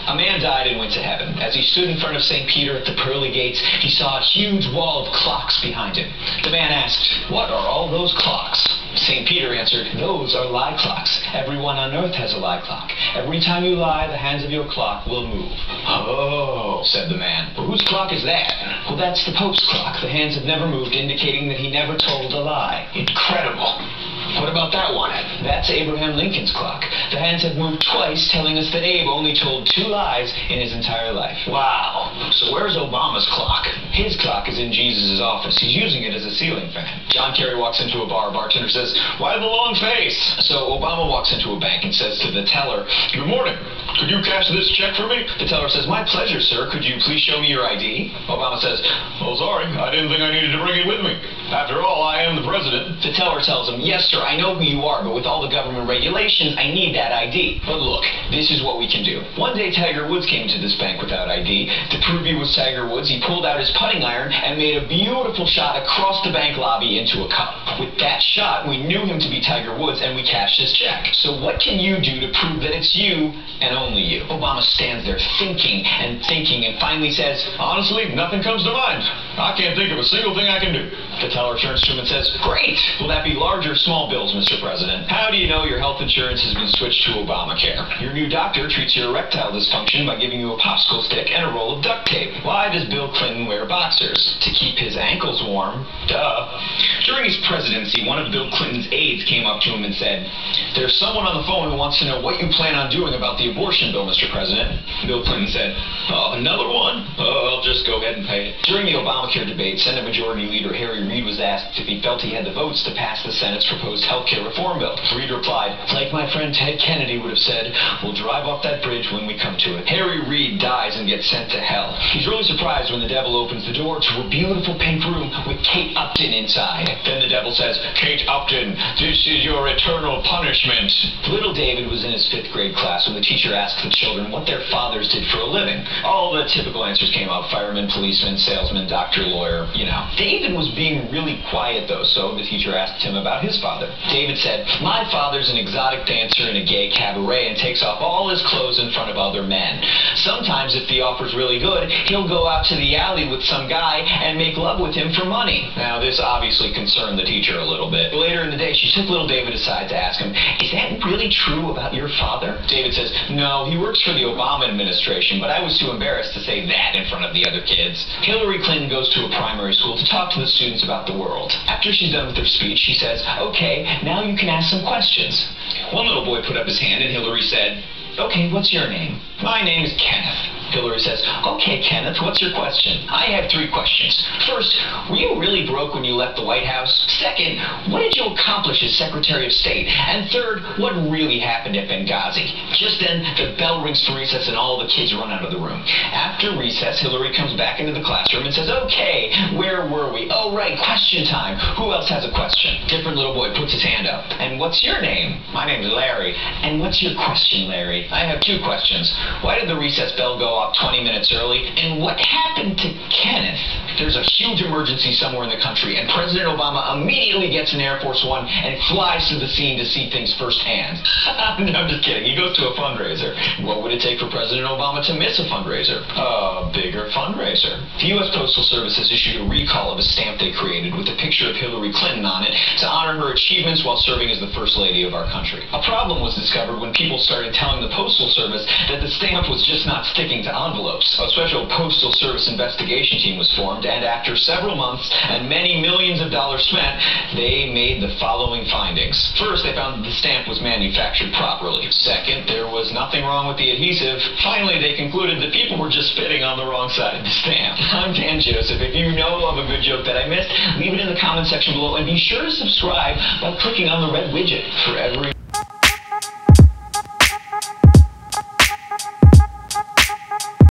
A man died and went to heaven. As he stood in front of St. Peter at the pearly gates, he saw a huge wall of clocks behind him. The man asked, "What are all those clocks?" St. Peter answered, "Those are lie clocks. Everyone on earth has a lie clock. Every time you lie, the hands of your clock will move." "Oh," said the man. "Well, whose clock is that?" "Well, that's the Pope's clock. The hands have never moved, indicating that he never told a lie." "Incredible. What about that one?" "That's Abraham Lincoln's clock. The hands have moved twice, telling us that Abe only told 2 lies in his entire life." "Wow. So where's Obama's clock?" "His clock is in Jesus' office. He's using it as a ceiling fan." John Kerry walks into a bar. Bartender says, "Why the long face?" So Obama walks into a bank and says to the teller, "Good morning. Could you cash this check for me?" The teller says, "My pleasure, sir. Could you please show me your ID?" Obama says, "Oh, sorry. I didn't think I needed to bring it with me. After all, I am the president." The teller tells him, "Yes, sir, I know who you are, but with all the government regulations, I need that ID. But look, this is what we can do." One day, Tiger Woods came to this bank without ID. To prove he was Tiger Woods, he pulled out his putting iron and made a beautiful shot across the bank lobby into a cup. With that shot, we knew him to be Tiger Woods, and we cashed his check. So what can you do to prove that it's you and only you? Obama stands there thinking and thinking and finally says, "Honestly, nothing comes to mind. I can't think of a single thing I can do." The teller turns to him and says, "Great. Will that be large or small bills, Mr. President? How do you know your health insurance has been switched to Obamacare? Your new doctor treats your erectile dysfunction by giving you a popsicle stick and a roll of duct tape. Why does Bill Clinton wear boxers? To keep his ankles warm. Duh." During his presidency, one of Bill Clinton's aides came up to him and said, "There's someone on the phone who wants to know what you plan on doing about the abortion bill, Mr. President." Bill Clinton said, "Oh, another one? Oh, I'll just go ahead and pay it." During the Obamacare debate, Senate Majority Leader Harry Reid was asked if he felt he had the votes to pass the Senate's proposed health care reform bill. Reid replied, "Like my friend Ted Kennedy would have said, we'll drive off that bridge when we come to it." Harry Reid dies and gets sent to hell. He's really surprised when the devil opens the door to a beautiful pink room with Kate Upton inside. Then the devil says, "Kate Upton, this is your eternal punishment." Little David was in his 5th grade class when the teacher asked the children what their fathers did for a living. All the typical answers came out: fireman, policeman, salesman, doctor, lawyer, you know. David was being really quiet though, so the teacher asked him about his father. David said, "My father's an exotic dancer in a gay cabaret and takes off all his clothes in front of other men. Sometimes, if the offer's really good, he'll go out to the alley with some guy and make love with him for money." Now, this obviously concerned the teacher a little bit. Later in the day, she took little David aside to ask him, "Is that really true about your father?" David says, "No, he works for the Obama administration, but I was too embarrassed to say that in front of the other kids." Hillary Clinton goes to a primary school to talk to the students about the world. After she's done with her speech, she says, "Okay, now you can ask some questions." One little boy put up his hand and Hillary said, "Okay, what's your name?" "My name is Kenneth." Hillary says, "Okay, Kenneth, what's your question?" "I have 3 questions. First, were you really broke when you left the White House? Second, what did you accomplish as Secretary of State? And third, what really happened at Benghazi?" Just then, the bell rings for recess and all the kids run out of the room. After recess, Hillary comes back into the classroom and says, "Okay, where were we? Oh, right, question time. Who else has a question?" Different little boy puts his hand up. "And what's your name?" "My name's Larry." "And what's your question, Larry?" "I have 2 questions. Why did the recess bell go off 20 minutes early? And what happened to Kenneth?" There's a huge emergency somewhere in the country, and President Obama immediately gets an Air Force One and flies to the scene to see things firsthand. No, I'm just kidding. He goes to a fundraiser. What would it take for President Obama to miss a fundraiser? A bigger fundraiser. The U.S. Postal Service has issued a recall of a stamp they created with a picture of Hillary Clinton on it to honor her achievements while serving as the First Lady of our country. A problem was discovered when people started telling the Postal Service that the stamp was just not sticking to envelopes. A special Postal Service investigation team was formed, and after several months and many millions of dollars spent, they made the following findings. First, they found that the stamp was manufactured properly. Second, there was nothing wrong with the adhesive. Finally, they concluded that people were just spitting on the wrong side of the stamp. I'm Dan Joseph. If you know of a good joke that I missed, leave it in the comment section below, and be sure to subscribe by clicking on the red widget. For every